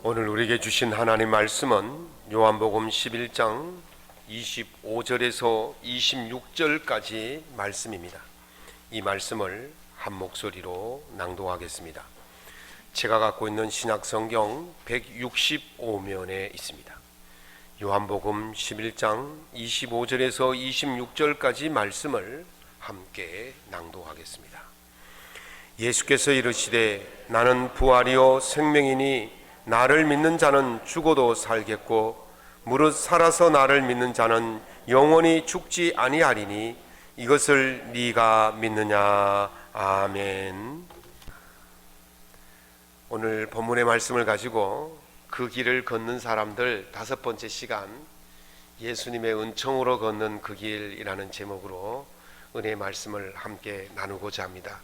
오늘 우리에게 주신 하나님 말씀은 요한복음 11장 25절에서 26절까지 말씀입니다. 이 말씀을 한 목소리로 낭독하겠습니다. 제가 갖고 있는 신약성경 165면에 있습니다. 요한복음 11장 25절에서 26절까지 말씀을 함께 낭독하겠습니다. 예수께서 이르시되 나는 부활이요 생명이니 나를 믿는 자는 죽어도 살겠고 무릇 살아서 나를 믿는 자는 영원히 죽지 아니하리니 이것을 네가 믿느냐. 아멘. 오늘 본문의 말씀을 가지고 그 길을 걷는 사람들 5번째 시간, 예수님의 은총으로 걷는 그 길이라는 제목으로 은혜의 말씀을 함께 나누고자 합니다.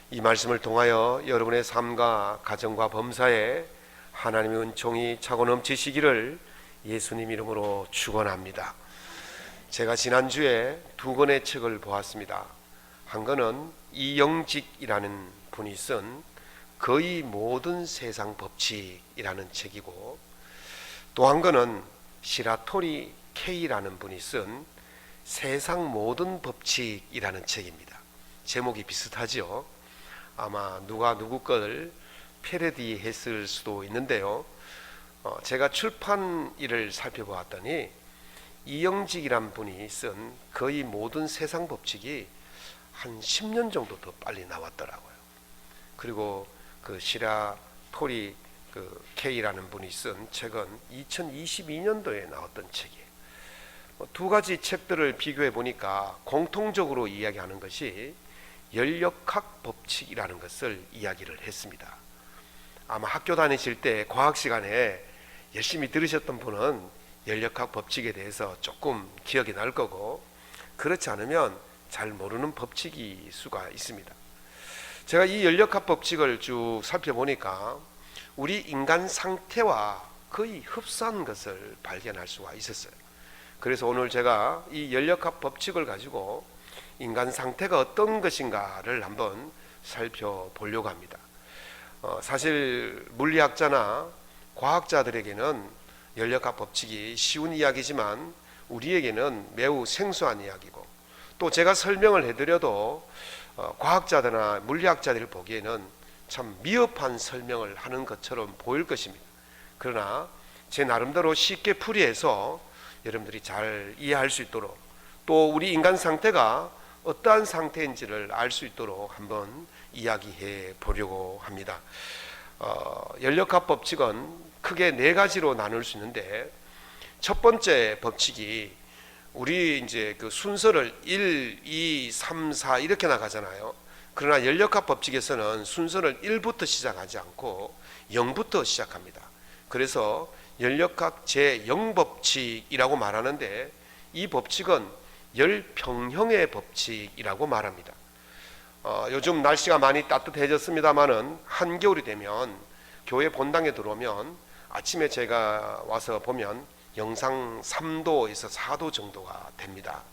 이 말씀을 통하여 여러분의 삶과 가정과 범사에 하나님의 은총이 차고 넘치시기를 예수님 이름으로 축원합니다. 제가 지난주에 2권의 책을 보았습니다. 한 권은 이영직이라는 분이 쓴 거의 모든 세상 법칙이라는 책이고, 또 한 권은 시라토리 K라는 분이 쓴 세상 모든 법칙이라는 책입니다. 제목이 비슷하죠. 아마 누가 누구 걸 패러디 했을 수도 있는데요. 제가 출판일을 살펴보았더니 이영직이란 분이 쓴 거의 모든 세상 법칙이 한 10년 정도 더 빨리 나왔더라고요. 그리고 그 시라토리 K라는 분이 쓴 책은 2022년도에 나왔던 책이에요. 두 가지 책들을 비교해 보니까 공통적으로 이야기하는 것이 연력학 법칙이라는 것을 이야기를 했습니다. 아마 학교 다니실 때 과학 시간에 열심히 들으셨던 분은 연력학 법칙에 대해서 조금 기억이 날 거고, 그렇지 않으면 잘 모르는 법칙일 수가 있습니다. 제가 이 연력학 법칙을 쭉 살펴보니까 우리 인간 상태와 거의 흡사한 것을 발견할 수가 있었어요. 그래서 오늘 제가 이 연력학 법칙을 가지고 인간 상태가 어떤 것인가를 한번 살펴보려고 합니다. 사실 물리학자나 과학자들에게는 연력학 법칙이 쉬운 이야기지만 우리에게는 매우 생소한 이야기고, 또 제가 설명을 해드려도 과학자들이나 물리학자들이 보기에는 참 미흡한 설명을 하는 것처럼 보일 것입니다. 그러나 제 나름대로 쉽게 풀이해서 여러분들이 잘 이해할 수 있도록, 또 우리 인간 상태가 어떠한 상태인지를 알 수 있도록 한번 이야기해 보려고 합니다. 연력학 법칙은 크게 4가지로 나눌 수 있는데, 첫 번째 법칙이 우리 이제 그 순서를 1, 2, 3, 4 이렇게 나가잖아요. 그러나 연력학 법칙에서는 순서를 1부터 시작하지 않고 0부터 시작합니다. 그래서 연력학 제0법칙이라고 말하는데, 이 법칙은 열평형의 법칙이라고 말합니다. 요즘 날씨가 많이 따뜻해졌습니다만은 한겨울이 되면 교회 본당에 들어오면 아침에 제가 와서 보면 영상 3도에서 4도 정도가 됩니다.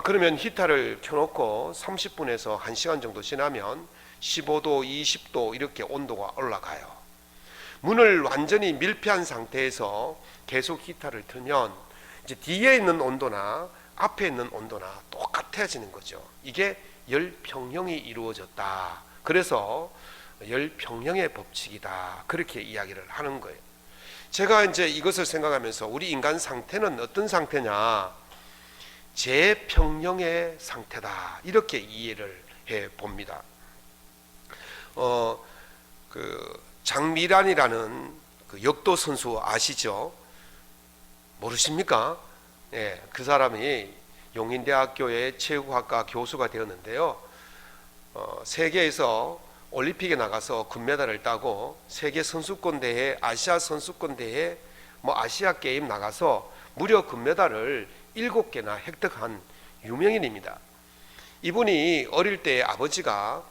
그러면 히터를 켜놓고 30분에서 1시간 정도 지나면 15도, 20도 이렇게 온도가 올라가요. 문을 완전히 밀폐한 상태에서 계속 히터를 틀면 이제 뒤에 있는 온도나 앞에 있는 온도나 똑같아지는 거죠. 이게 열평형이 이루어졌다. 그래서 열평형의 법칙이다. 그렇게 이야기를 하는 거예요. 제가 이제 이것을 생각하면서 우리 인간 상태는 어떤 상태냐? 제평형의 상태다. 이렇게 이해를 해 봅니다. 장미란이라는 그 역도 선수 아시죠? 모르십니까? 예, 그 사람이 용인대학교의 체육학과 교수가 되었는데요. 세계에서 올림픽에 나가서 금메달을 따고 세계 선수권 대회, 아시아 선수권 대회, 아시아 게임 나가서 무려 금메달을 7개나 획득한 유명인입니다. 이분이 어릴 때 아버지가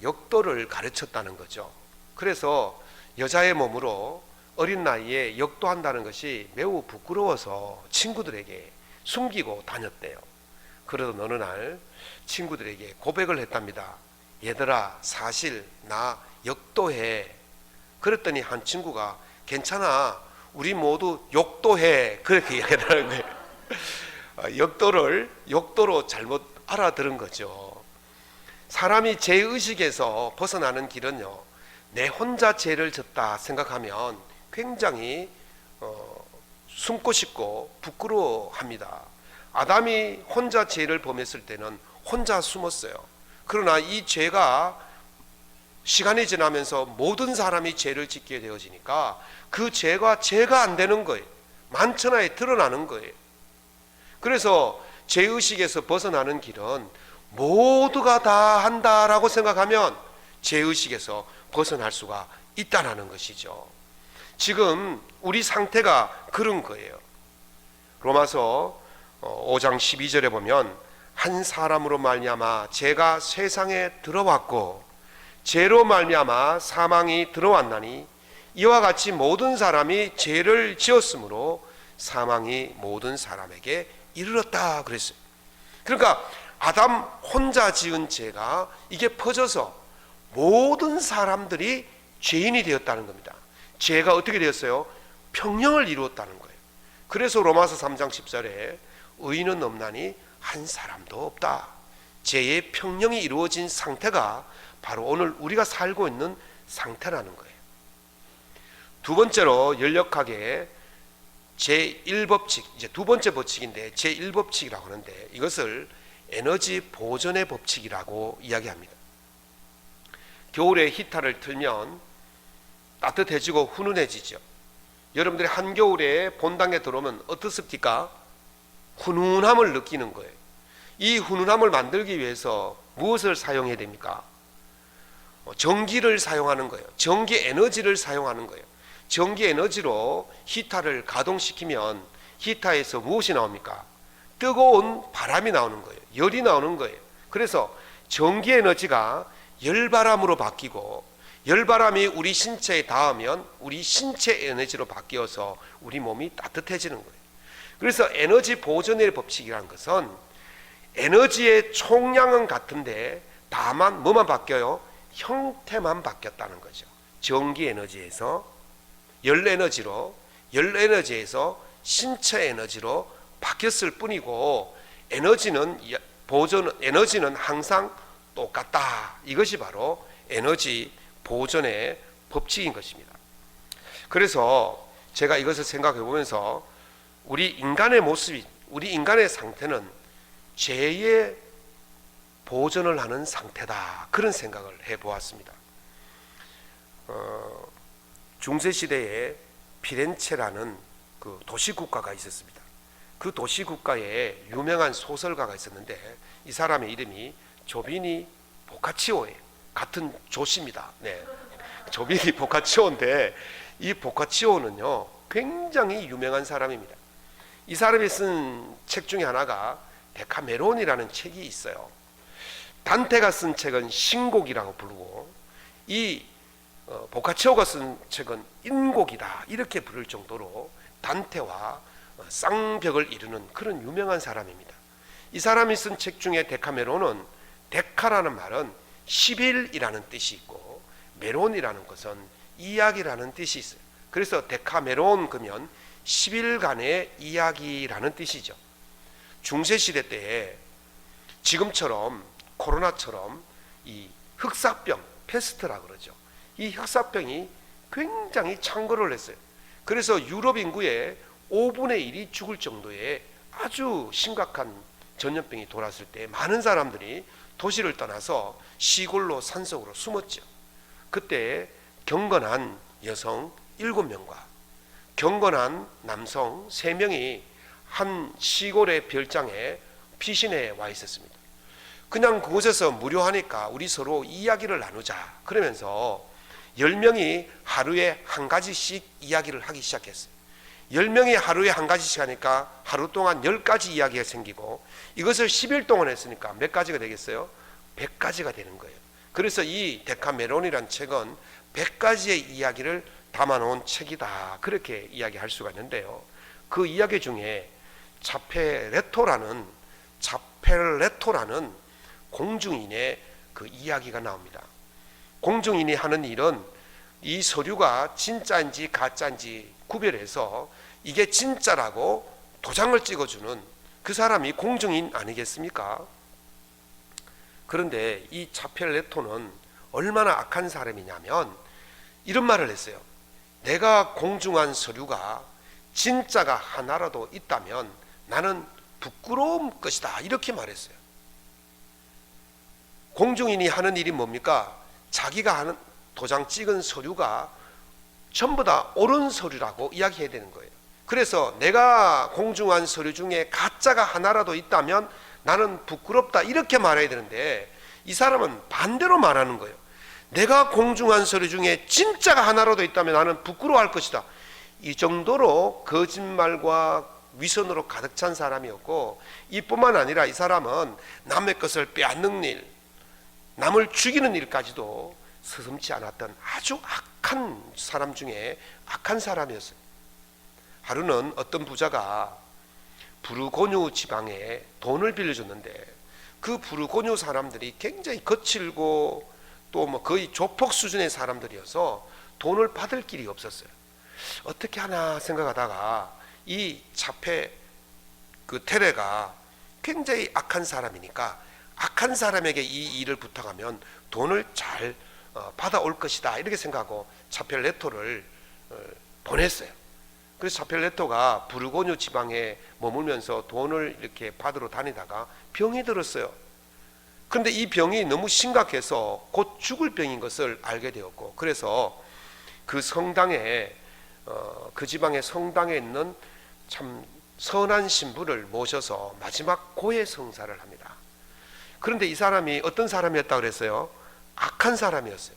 역도를 가르쳤다는 거죠. 그래서 여자의 몸으로 어린 나이에 역도한다는 것이 매우 부끄러워서 친구들에게 숨기고 다녔대요. 그러던 어느 날 친구들에게 고백을 했답니다. 얘들아, 사실 나 역도해. 그랬더니 한 친구가 괜찮아, 우리 모두 욕도 해, 그렇게 이야기하는 거예요. 욕도로 잘못 알아들은 거죠. 사람이 죄의식에서 벗어나는 길은요, 내 혼자 죄를 졌다 생각하면 굉장히 숨고 싶고 부끄러워합니다. 아담이 혼자 죄를 범했을 때는 혼자 숨었어요. 그러나 이 죄가 시간이 지나면서 모든 사람이 죄를 짓게 되어지니까 그 죄가 안 되는 거예요. 만천하에 드러나는 거예요. 그래서 죄의식에서 벗어나는 길은 모두가 다 한다라고 생각하면 죄의식에서 벗어날 수가 있다는 것이죠. 지금 우리 상태가 그런 거예요. 로마서 5장 12절에 보면 한 사람으로 말미암아 죄가 세상에 들어왔고 죄로 말미암아 사망이 들어왔나니 이와 같이 모든 사람이 죄를 지었으므로 사망이 모든 사람에게 이르렀다 그랬어요. 그러니까 아담 혼자 지은 죄가 이게 퍼져서 모든 사람들이 죄인이 되었다는 겁니다. 죄가 어떻게 되었어요? 평령을 이루었다는 거예요. 그래서 로마서 3장 10절에 의인은 없나니 한 사람도 없다. 죄의 평령이 이루어진 상태가 바로 오늘 우리가 살고 있는 상태라는 거예요. 두 번째로 연력하게 제1법칙, 이제 두 번째 법칙인데 제1법칙이라고 하는데 이것을 에너지 보존의 법칙이라고 이야기합니다. 겨울에 히터를 틀면 따뜻해지고 훈훈해지죠. 여러분들이 한겨울에 본당에 들어오면 어떻습니까? 훈훈함을 느끼는 거예요. 이 훈훈함을 만들기 위해서 무엇을 사용해야 됩니까? 전기를 사용하는 거예요. 전기 에너지를 사용하는 거예요. 전기 에너지로 히터를 가동시키면 히터에서 무엇이 나옵니까? 뜨거운 바람이 나오는 거예요. 열이 나오는 거예요. 그래서 전기 에너지가 열바람으로 바뀌고 열바람이 우리 신체에 닿으면 우리 신체 에너지로 바뀌어서 우리 몸이 따뜻해지는 거예요. 그래서 에너지 보존의 법칙이라는 것은 에너지의 총량은 같은데 다만 뭐만 바뀌어요? 형태만 바뀌었다는 거죠. 전기 에너지에서 열 에너지에서 신체 에너지로 바뀌었을 뿐이고 에너지는 항상 똑같다. 이것이 바로 에너지 보존의 법칙인 것입니다. 그래서 제가 이것을 생각해 보면서 우리 인간의 모습이, 우리 인간의 상태는 죄의 보존을 하는 상태다. 그런 생각을 해 보았습니다. 중세시대에 피렌체라는 그 도시국가가 있었습니다. 그 도시국가에 유명한 소설가가 있었는데 이 사람의 이름이 조비니 보카치오예요. 같은 조씨입니다. 네. 조비니 보카치오인데 이 보카치오는요 굉장히 유명한 사람입니다. 이 사람이 쓴 책 중에 하나가 데카메론이라는 책이 있어요. 단테가 쓴 책은 신곡이라고 부르고 이 보카치오가 쓴 책은 인곡이다 이렇게 부를 정도로 단테와 쌍벽을 이루는 그런 유명한 사람입니다. 이 사람이 쓴 책 중에 데카메론은 데카라는 말은 11이라는 뜻이 있고 메론이라는 것은 이야기라는 뜻이 있어요. 그래서 데카메론 그러면 10일간의 이야기라는 뜻이죠. 중세시대 때에 지금처럼 코로나처럼 이 흑사병, 페스트라 그러죠. 이 흑사병이 굉장히 창궐을 했어요. 그래서 유럽 인구의 5분의 1이 죽을 정도의 아주 심각한 전염병이 돌았을 때 많은 사람들이 도시를 떠나서 시골로 산속으로 숨었죠. 그때 경건한 여성 7명과 경건한 남성 3명이 한 시골의 별장에 피신해 와 있었습니다. 그냥 그곳에서 무료하니까 우리 서로 이야기를 나누자 그러면서 10명이 하루에 한 가지씩 이야기를 하기 시작했어요. 10명이 하루에 한 가지씩 하니까 하루 동안 10가지 이야기가 생기고 이것을 10일 동안 했으니까 몇 가지가 되겠어요? 100가지가 되는 거예요. 그래서 이 데카메론이란 책은 100가지의 이야기를 담아놓은 책이다 그렇게 이야기할 수가 있는데요. 그 이야기 중에 차펠레토라는 공중인의 그 이야기가 나옵니다. 공중인이 하는 일은 이 서류가 진짜인지 가짜인지 구별해서 이게 진짜라고 도장을 찍어주는 그 사람이 공증인 아니겠습니까? 그런데 이 차펠레토는 얼마나 악한 사람이냐면 이런 말을 했어요. 내가 공증한 서류가 진짜가 하나라도 있다면 나는 부끄러운 것이다, 이렇게 말했어요. 공증인이 하는 일이 뭡니까? 자기가 하는 도장 찍은 서류가 전부 다 옳은 서류라고 이야기해야 되는 거예요. 그래서 내가 공증한 서류 중에 가짜가 하나라도 있다면 나는 부끄럽다, 이렇게 말해야 되는데 이 사람은 반대로 말하는 거예요. 내가 공증한 서류 중에 진짜가 하나라도 있다면 나는 부끄러워할 것이다. 이 정도로 거짓말과 위선으로 가득 찬 사람이었고, 이뿐만 아니라 이 사람은 남의 것을 빼앗는 일, 남을 죽이는 일까지도 서슴지 않았던 아주 악한 사람 중에 악한 사람이었어요. 하루는 어떤 부자가 부르고뉴 지방에 돈을 빌려줬는데 그 부르고뉴 사람들이 굉장히 거칠고 또 뭐 거의 조폭 수준의 사람들이어서 돈을 받을 길이 없었어요. 어떻게 하나 생각하다가 이 차페 그 테레가 굉장히 악한 사람이니까 악한 사람에게 이 일을 부탁하면 돈을 잘 받아올 것이다, 이렇게 생각하고 차펠레토를 보냈어요. 그래서 차펠레토가 부르고뉴 지방에 머물면서 돈을 이렇게 받으러 다니다가 병이 들었어요. 그런데 이 병이 너무 심각해서 곧 죽을 병인 것을 알게 되었고, 그래서 그 성당에 그 지방의 성당에 있는 참 선한 신부를 모셔서 마지막 고해 성사를 합니다. 그런데 이 사람이 어떤 사람이었다고 그랬어요? 악한 사람이었어요.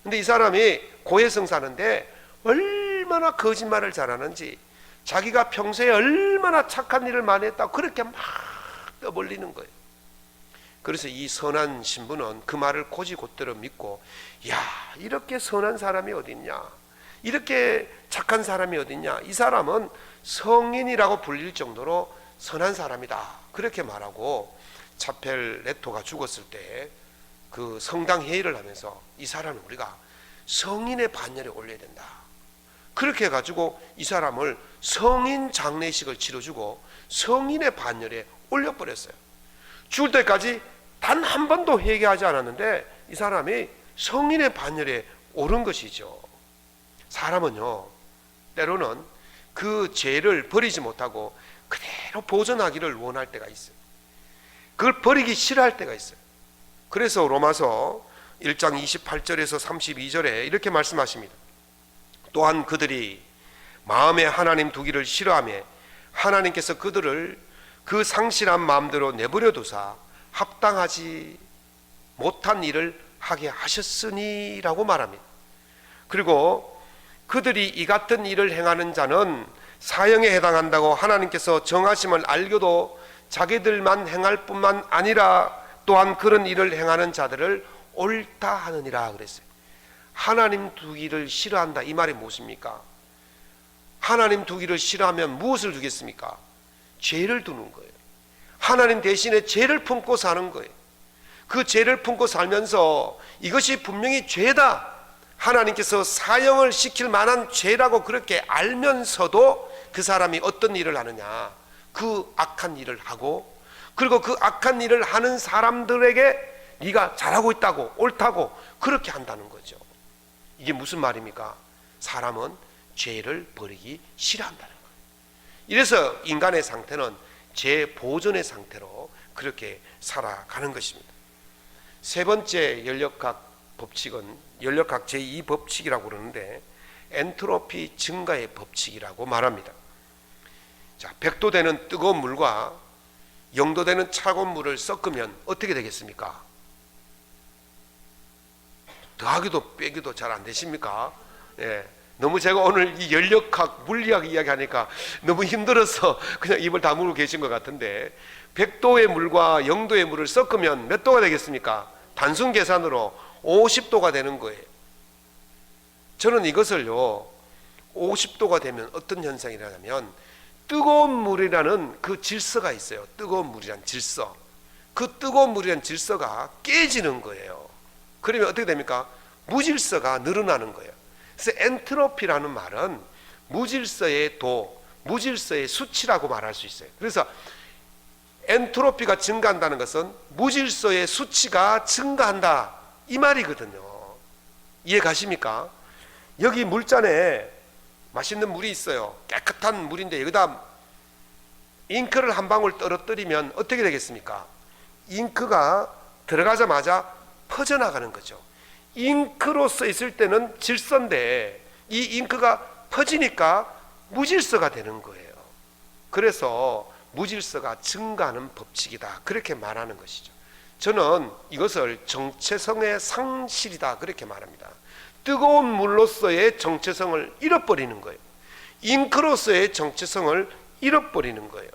근데 이 사람이 고해 성사하는데 얼마나 거짓말을 잘하는지, 자기가 평소에 얼마나 착한 일을 많이 했다고 그렇게 막 떠벌리는 거예요. 그래서 이 선한 신부는 그 말을 곧이곧대로 믿고, 야, 이렇게 선한 사람이 어딨냐, 이렇게 착한 사람이 어딨냐, 이 사람은 성인이라고 불릴 정도로 선한 사람이다, 그렇게 말하고 차펠레토가 죽었을 때 그 성당 회의를 하면서 이 사람은 우리가 성인의 반열에 올려야 된다, 그렇게 해가지고 이 사람을 성인 장례식을 치러주고 성인의 반열에 올려버렸어요. 죽을 때까지 단 한 번도 회개하지 않았는데 이 사람이 성인의 반열에 오른 것이죠. 사람은요, 때로는 그 죄를 버리지 못하고 그대로 보존하기를 원할 때가 있어요. 그걸 버리기 싫어할 때가 있어요. 그래서 로마서 1장 28절에서 32절에 이렇게 말씀하십니다. 또한 그들이 마음에 하나님 두기를 싫어하며 하나님께서 그들을 그 상실한 마음대로 내버려 두사 합당하지 못한 일을 하게 하셨으니 라고 말합니다. 그리고 그들이 이 같은 일을 행하는 자는 사형에 해당한다고 하나님께서 정하심을 알고도 자기들만 행할 뿐만 아니라 또한 그런 일을 행하는 자들을 옳다 하느니라 그랬어요. 하나님 두기를 싫어한다, 이 말이 무엇입니까? 하나님 두기를 싫어하면 무엇을 두겠습니까? 죄를 두는 거예요. 하나님 대신에 죄를 품고 사는 거예요. 그 죄를 품고 살면서 이것이 분명히 죄다, 하나님께서 사형을 시킬 만한 죄라고 그렇게 알면서도 그 사람이 어떤 일을 하느냐, 그 악한 일을 하고, 그리고 그 악한 일을 하는 사람들에게 네가 잘하고 있다고, 옳다고 그렇게 한다는 거죠. 이게 무슨 말입니까? 사람은 죄를 버리기 싫어한다는 거예요. 이래서 인간의 상태는 죄 보존의 상태로 그렇게 살아가는 것입니다. 세 번째 연력학 법칙은 연력학 제2법칙이라고 그러는데 엔트로피 증가의 법칙이라고 말합니다. 자, 100도 되는 뜨거운 물과 0도 되는 차가운 물을 섞으면 어떻게 되겠습니까? 더하기도 빼기도 잘 안 되십니까? 예. 너무 제가 오늘 이 연력학, 물리학 이야기하니까 너무 힘들어서 그냥 입을 다물고 계신 것 같은데, 100도의 물과 0도의 물을 섞으면 몇 도가 되겠습니까? 단순 계산으로 50도가 되는 거예요. 저는 이것을요, 50도가 되면 어떤 현상이 일어나냐면 뜨거운 물이라는 그 질서가 있어요. 뜨거운 물이란 질서. 그 뜨거운 물이란 질서가 깨지는 거예요. 그러면 어떻게 됩니까? 무질서가 늘어나는 거예요. 그래서 엔트로피라는 말은 무질서의 도, 무질서의 수치라고 말할 수 있어요. 그래서 엔트로피가 증가한다는 것은 무질서의 수치가 증가한다, 이 말이거든요. 이해 가십니까? 여기 물잔에 맛있는 물이 있어요. 깨끗한 물인데 여기다 잉크를 한 방울 떨어뜨리면 어떻게 되겠습니까? 잉크가 들어가자마자 퍼져나가는 거죠. 잉크로 써 있을 때는 질서인데 이 잉크가 퍼지니까 무질서가 되는 거예요. 그래서 무질서가 증가하는 법칙이다, 그렇게 말하는 것이죠. 저는 이것을 정체성의 상실이다, 그렇게 말합니다. 뜨거운 물로서의 정체성을 잃어버리는 거예요. 잉크로서의 정체성을 잃어버리는 거예요.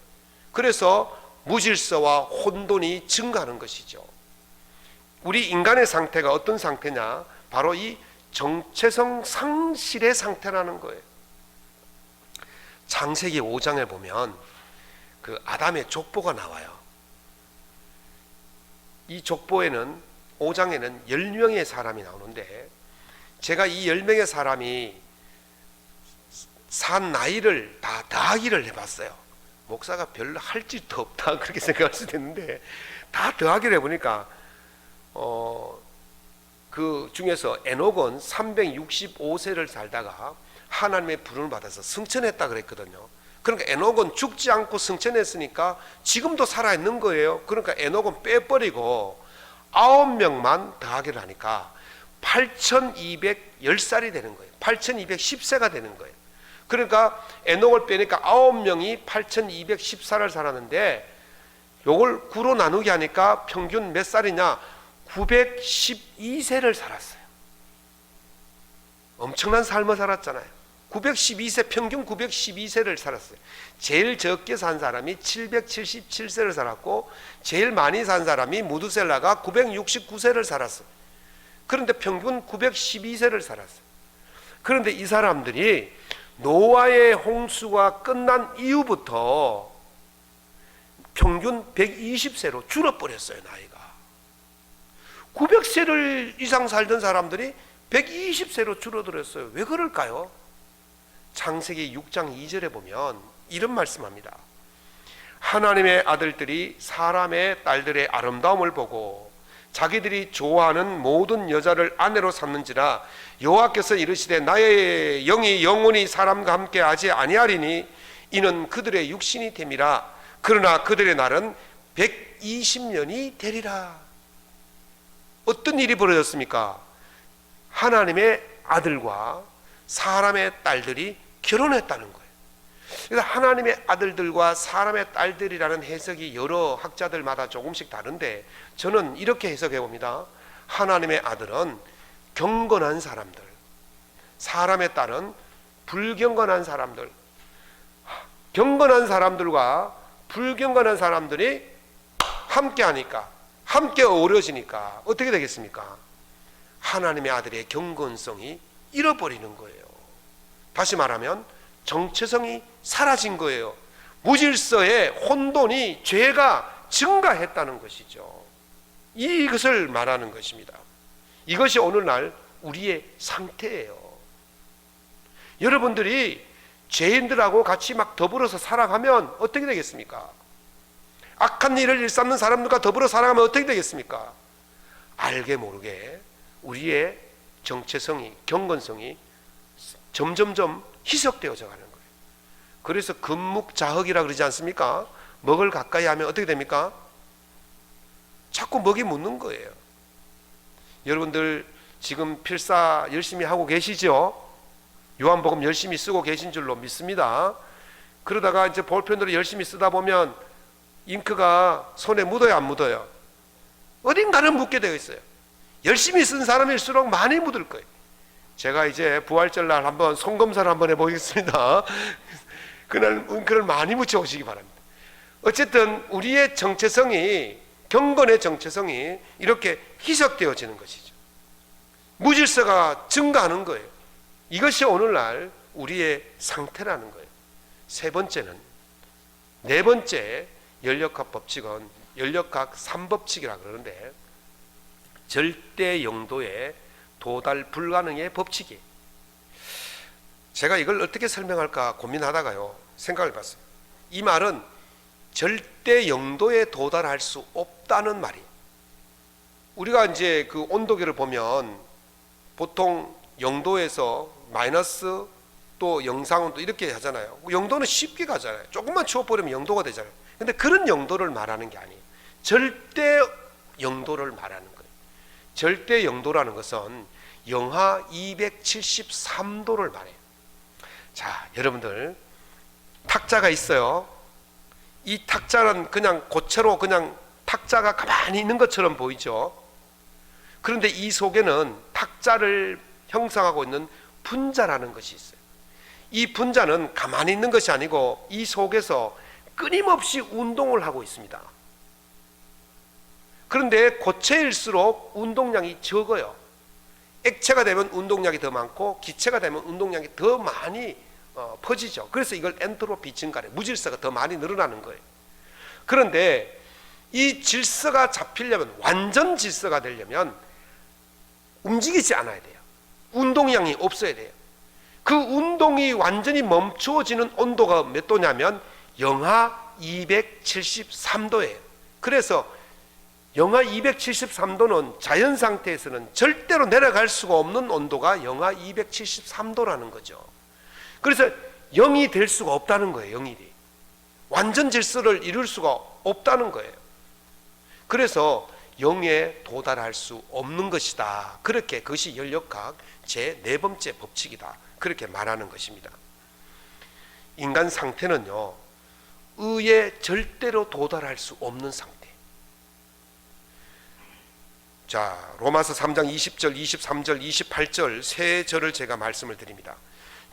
그래서 무질서와 혼돈이 증가하는 것이죠. 우리 인간의 상태가 어떤 상태냐? 바로 이 정체성 상실의 상태라는 거예요. 창세기 5장에 보면 그 아담의 족보가 나와요. 이 족보에는 5장에는 10명의 사람이 나오는데, 제가 이 10명의 사람이 산 나이를 다 더하기를 해봤어요. 목사가 별로 할 짓도 없다, 그렇게 생각할 수도 있는데, 다 더하기를 해보니까 그 중에서 에녹은 365세를 살다가 하나님의 부름을 받아서 승천했다 그랬거든요. 그러니까 에녹은 죽지 않고 승천했으니까 지금도 살아있는 거예요. 그러니까 에녹은 빼버리고 9명만 더하기를 하니까 8210살이 되는 거예요. 8210세가 되는 거예요. 그러니까 에녹을 빼니까 9명이 8210살을 살았는데, 요걸 9로 나누게 하니까 평균 몇 살이냐? 912세를 살았어요. 엄청난 삶을 살았잖아요. 912세, 평균 912세를 살았어요. 제일 적게 산 사람이 777세를 살았고, 제일 많이 산 사람이 무두셀라가 969세를 살았어요. 그런데 평균 912세를 살았어요. 그런데 이 사람들이 노아의 홍수가 끝난 이후부터 평균 120세로 줄어버렸어요, 나이가. 900세를 이상 살던 사람들이 120세로 줄어들었어요. 왜 그럴까요? 창세기 6장 2절에 보면 이런 말씀합니다. 하나님의 아들들이 사람의 딸들의 아름다움을 보고 자기들이 좋아하는 모든 여자를 아내로 삼는지라 여호와께서 이르시되 나의 영이 영원히 사람과 함께 하지 아니하리니 이는 그들의 육신이 됨이라. 그러나 그들의 날은 120년이 되리라. 어떤 일이 벌어졌습니까? 하나님의 아들과 사람의 딸들이 결혼했다는 거예요. 그래서 하나님의 아들들과 사람의 딸들이라는 해석이 여러 학자들마다 조금씩 다른데, 저는 이렇게 해석해 봅니다. 하나님의 아들은 경건한 사람들, 사람의 딸은 불경건한 사람들. 경건한 사람들과 불경건한 사람들이 함께 하니까, 함께 어우러지니까 어떻게 되겠습니까? 하나님의 아들의 경건성이 잃어버리는 거예요. 다시 말하면 정체성이 사라진 거예요. 무질서의 혼돈이, 죄가 증가했다는 것이죠. 이것을 말하는 것입니다. 이것이 오늘날 우리의 상태예요. 여러분들이 죄인들하고 같이 막 더불어서 살아가면 어떻게 되겠습니까? 악한 일을 일삼는 사람들과 더불어 살아가면 어떻게 되겠습니까? 알게 모르게 우리의 정체성이, 경건성이 점점점 희석되어져 가는 거예요. 그래서 금묵자흑이라 그러지 않습니까? 먹을 가까이 하면 어떻게 됩니까? 자꾸 먹이 묻는 거예요. 여러분들 지금 필사 열심히 하고 계시죠? 요한복음 열심히 쓰고 계신 줄로 믿습니다. 그러다가 이제 볼펜으로 열심히 쓰다 보면 잉크가 손에 묻어요, 안 묻어요? 어딘가는 묻게 되어 있어요. 열심히 쓴 사람일수록 많이 묻을 거예요. 제가 이제 부활절날 한번 손검사를 한번 해보겠습니다. 그날 잉크를 많이 묻혀 오시기 바랍니다. 어쨌든 우리의 정체성이, 경건의 정체성이 이렇게 희석되어지는 것이죠. 무질서가 증가하는 거예요. 이것이 오늘날 우리의 상태라는 거예요. 세 번째는, 네 번째 연력학 법칙은 연력학 3법칙이라고 그러는데, 절대 영도의 도달 불가능의 법칙이에요. 제가 이걸 어떻게 설명할까 고민하다가요 생각을 해봤어요. 이 말은 절대 영도에 도달할 수 없다는 말이에요. 우리가 이제 그 온도계를 보면 보통 영도에서 마이너스 또 영상온도 이렇게 하잖아요. 영도는 쉽게 가잖아요. 조금만 추워버리면 영도가 되잖아요. 근데 그런 영도를 말하는 게 아니에요. 절대 영도를 말하는 거예요. 절대 영도라는 것은 영하 273도를 말해요. 자, 여러분들 탁자가 있어요. 이 탁자는 그냥 고체로 그냥 탁자가 가만히 있는 것처럼 보이죠. 그런데 이 속에는 탁자를 형성하고 있는 분자라는 것이 있어요. 이 분자는 가만히 있는 것이 아니고 이 속에서 끊임없이 운동을 하고 있습니다. 그런데 고체일수록 운동량이 적어요. 액체가 되면 운동량이 더 많고 기체가 되면 운동량이 더 많이 퍼지죠. 그래서 이걸 엔트로피 증가래, 무질서가 더 많이 늘어나는 거예요. 그런데 이 질서가 잡히려면, 완전 질서가 되려면 움직이지 않아야 돼요. 운동량이 없어야 돼요. 그 운동이 완전히 멈추어지는 온도가 몇 도냐면 영하 273도예요. 그래서 영하 273도는 자연 상태에서는 절대로 내려갈 수가 없는 온도가 영하 273도라는 거죠. 그래서 0이 될 수가 없다는 거예요. 0이 완전 질서를 이룰 수가 없다는 거예요. 그래서 0에 도달할 수 없는 것이다. 그렇게 그것이 연력학 제4번째 법칙이다. 그렇게 말하는 것입니다. 인간 상태는요, 의에 절대로 도달할 수 없는 상태. 자, 로마서 3장 20절, 23절, 28절 세 절을 제가 말씀을 드립니다.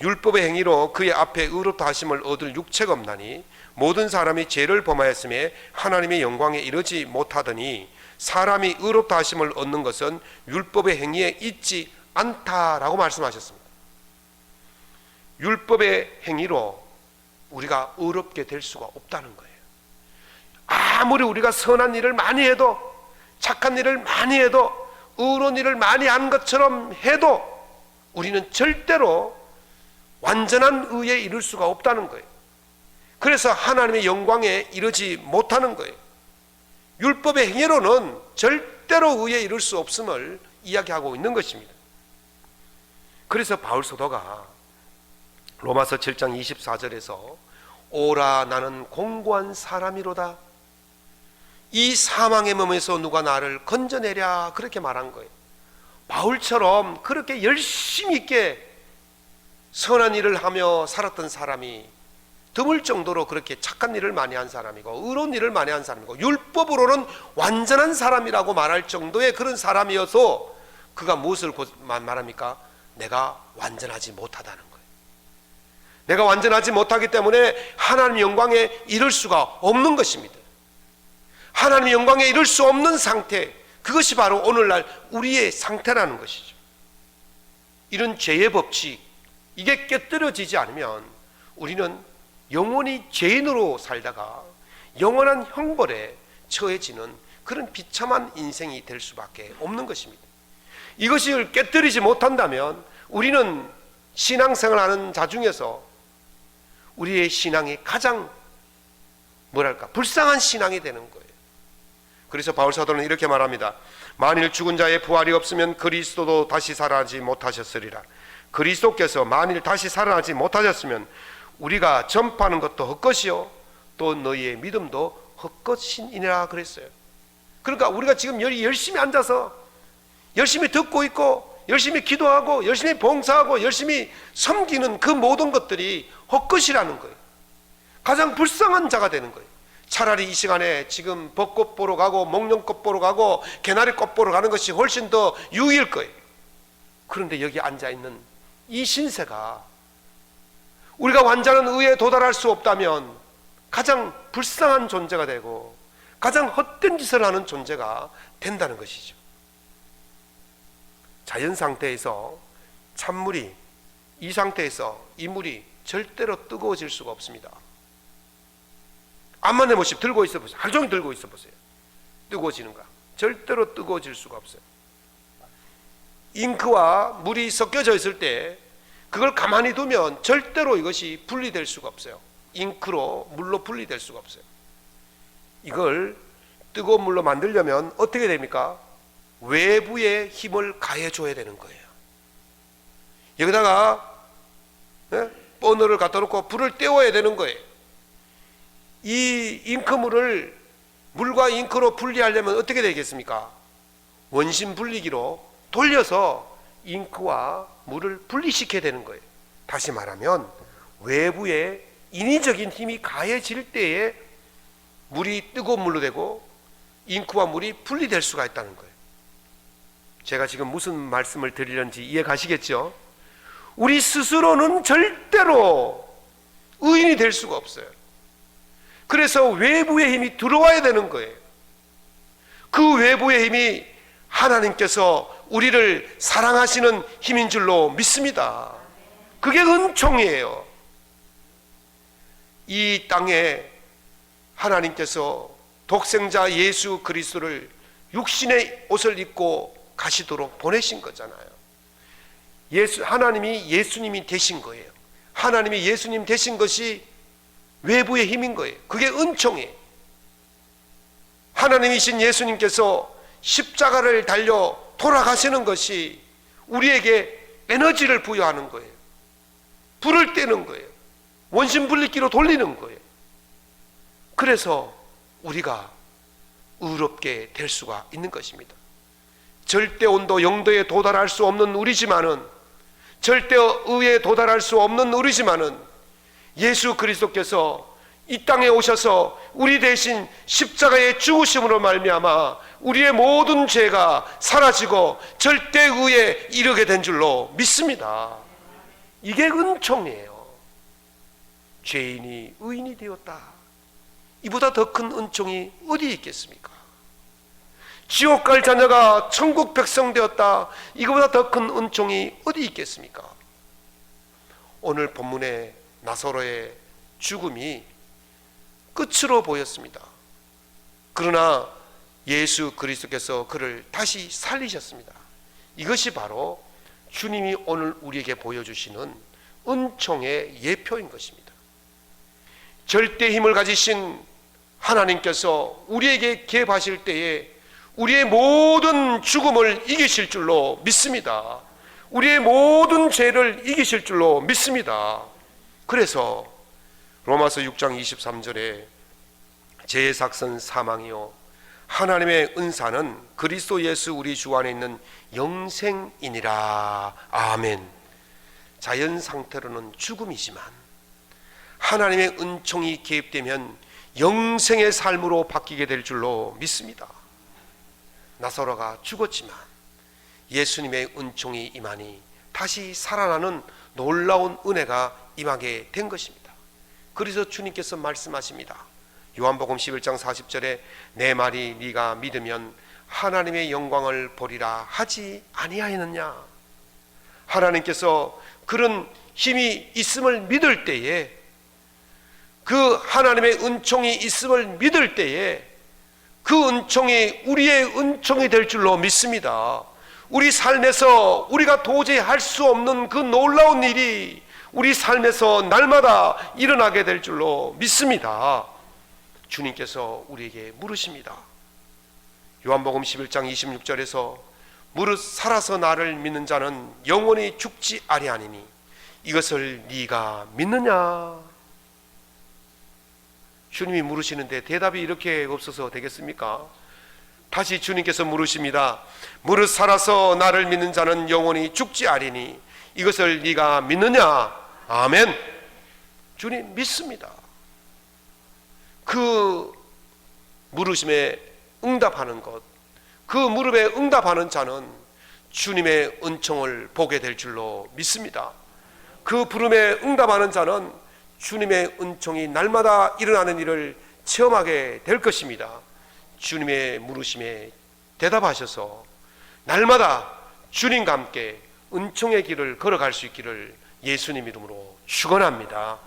율법의 행위로 그의 앞에 의롭다 하심을 얻을 육체가 없나니 모든 사람이 죄를 범하였음에 하나님의 영광에 이르지 못하더니 사람이 의롭다 하심을 얻는 것은 율법의 행위에 있지 않다라고 말씀하셨습니다. 율법의 행위로 우리가 의롭게 될 수가 없다는 거예요. 아무리 우리가 선한 일을 많이 해도, 착한 일을 많이 해도, 의로운 일을 많이 한 것처럼 해도 우리는 절대로 완전한 의에 이를 수가 없다는 거예요. 그래서 하나님의 영광에 이르지 못하는 거예요. 율법의 행위로는 절대로 의에 이를 수 없음을 이야기하고 있는 것입니다. 그래서 바울 사도가 로마서 7장 24절에서 오라 나는 공고한 사람이로다, 이 사망의 몸에서 누가 나를 건져내랴, 그렇게 말한 거예요. 바울처럼 그렇게 열심히 있게 선한 일을 하며 살았던 사람이 드물 정도로 그렇게 착한 일을 많이 한 사람이고 의로운 일을 많이 한 사람이고 율법으로는 완전한 사람이라고 말할 정도의 그런 사람이어서 그가 무엇을 말합니까? 내가 완전하지 못하다는 거예요. 내가 완전하지 못하기 때문에 하나님 영광에 이를 수가 없는 것입니다. 하나님 영광에 이를 수 없는 상태, 그것이 바로 오늘날 우리의 상태라는 것이죠. 이런 죄의 법칙, 이게 깨뜨려지지 않으면 우리는 영원히 죄인으로 살다가 영원한 형벌에 처해지는 그런 비참한 인생이 될 수밖에 없는 것입니다. 이것을 깨뜨리지 못한다면 우리는 신앙생활하는 자 중에서 우리의 신앙이 가장 불쌍한 신앙이 되는 거예요. 그래서 바울 사도는 이렇게 말합니다. 만일 죽은 자의 부활이 없으면 그리스도도 다시 살아나지 못하셨으리라. 그리스도께서 만일 다시 살아나지 못하셨으면 우리가 전파하는 것도 헛것이요 또 너희의 믿음도 헛것이니라 그랬어요. 그러니까 우리가 지금 열심히 앉아서 열심히 듣고 있고 열심히 기도하고 열심히 봉사하고 열심히 섬기는 그 모든 것들이 헛것이라는 거예요. 가장 불쌍한 자가 되는 거예요. 차라리 이 시간에 지금 벚꽃 보러 가고 목련꽃 보러 가고 개나리꽃 보러 가는 것이 훨씬 더 유의일 거예요. 그런데 여기 앉아있는 이 신세가 우리가 완전한 의에 도달할 수 없다면 가장 불쌍한 존재가 되고 가장 헛된 짓을 하는 존재가 된다는 것이죠. 자연 상태에서 찬물이, 이 상태에서 이 물이 절대로 뜨거워질 수가 없습니다. 암만 해보십시오. 들고 있어 보세요. 하루 종일 들고 있어 보세요. 뜨거워지는가? 절대로 뜨거워질 수가 없어요. 잉크와 물이 섞여져 있을 때 그걸 가만히 두면 절대로 이것이 분리될 수가 없어요. 잉크로, 물로 분리될 수가 없어요. 이걸 뜨거운 물로 만들려면 어떻게 됩니까? 외부에 힘을 가해줘야 되는 거예요. 여기다가 버너를 갖다 놓고 불을 떼워야 되는 거예요. 이 잉크물을 물과 잉크로 분리하려면 어떻게 되겠습니까? 원심 분리기로 돌려서 잉크와 물을 분리시켜야 되는 거예요. 다시 말하면 외부에 인위적인 힘이 가해질 때에 물이 뜨거운 물로 되고 잉크와 물이 분리될 수가 있다는 거예요. 제가 지금 무슨 말씀을 드리는지 이해 가시겠죠? 우리 스스로는 절대로 의인이 될 수가 없어요. 그래서 외부의 힘이 들어와야 되는 거예요. 그 외부의 힘이 하나님께서 우리를 사랑하시는 힘인 줄로 믿습니다. 그게 은총이에요. 이 땅에 하나님께서 독생자 예수 그리스도를 육신의 옷을 입고 가시도록 보내신 거잖아요. 하나님이 예수님이 되신 거예요. 하나님이 예수님 되신 것이 외부의 힘인 거예요. 그게 은총이에요. 하나님이신 예수님께서 십자가를 달려 돌아가시는 것이 우리에게 에너지를 부여하는 거예요. 불을 떼는 거예요. 원심분리기로 돌리는 거예요. 그래서 우리가 의롭게 될 수가 있는 것입니다. 절대 온도 0도에 도달할 수 없는 우리지만은, 절대 의에 도달할 수 없는 우리지만은 예수 그리스도께서 이 땅에 오셔서 우리 대신 십자가의 죽으심으로 말미암아 우리의 모든 죄가 사라지고 절대 의에 이르게 된 줄로 믿습니다. 이게 은총이에요. 죄인이 의인이 되었다. 이보다 더 큰 은총이 어디 있겠습니까? 지옥 갈 자녀가 천국 백성 되었다. 이거보다 더 큰 은총이 어디 있겠습니까? 오늘 본문의 나사로의 죽음이 끝으로 보였습니다. 그러나 예수 그리스도께서 그를 다시 살리셨습니다. 이것이 바로 주님이 오늘 우리에게 보여주시는 은총의 예표인 것입니다. 절대 힘을 가지신 하나님께서 우리에게 개입하실 때에 우리의 모든 죽음을 이기실 줄로 믿습니다. 우리의 모든 죄를 이기실 줄로 믿습니다. 그래서 로마서 6장 23절에 죄의 삭은 사망이요 하나님의 은사는 그리스도 예수 우리 주 안에 있는 영생이니라. 아멘. 자연 상태로는 죽음이지만 하나님의 은총이 개입되면 영생의 삶으로 바뀌게 될 줄로 믿습니다. 나사로가 죽었지만 예수님의 은총이 임하니 다시 살아나는 놀라운 은혜가 임하게 된 것입니다. 그래서 주님께서 말씀하십니다. 요한복음 11장 40절에 내 말이 네가 믿으면 하나님의 영광을 보리라 하지 아니하였느냐. 하나님께서 그런 힘이 있음을 믿을 때에, 그 하나님의 은총이 있음을 믿을 때에 그 은총이 우리의 은총이 될 줄로 믿습니다. 우리 삶에서 우리가 도저히 할 수 없는 그 놀라운 일이 우리 삶에서 날마다 일어나게 될 줄로 믿습니다. 주님께서 우리에게 물으십니다. 요한복음 11장 26절에서 무릇 살아서 나를 믿는 자는 영원히 죽지 아니하니니 이것을 네가 믿느냐. 주님이 물으시는데 대답이 이렇게 없어서 되겠습니까? 다시 주님께서 물으십니다. 무릇 살아서 나를 믿는 자는 영원히 죽지 아니니 이것을 네가 믿느냐. 아멘. 주님 믿습니다. 그 물으심에 응답하는 것, 그 물음에 응답하는 자는 주님의 은총을 보게 될 줄로 믿습니다. 그 부름에 응답하는 자는 주님의 은총이 날마다 일어나는 일을 체험하게 될 것입니다. 주님의 물으심에 대답하셔서 날마다 주님과 함께 은총의 길을 걸어갈 수 있기를 예수님 이름으로 축원합니다.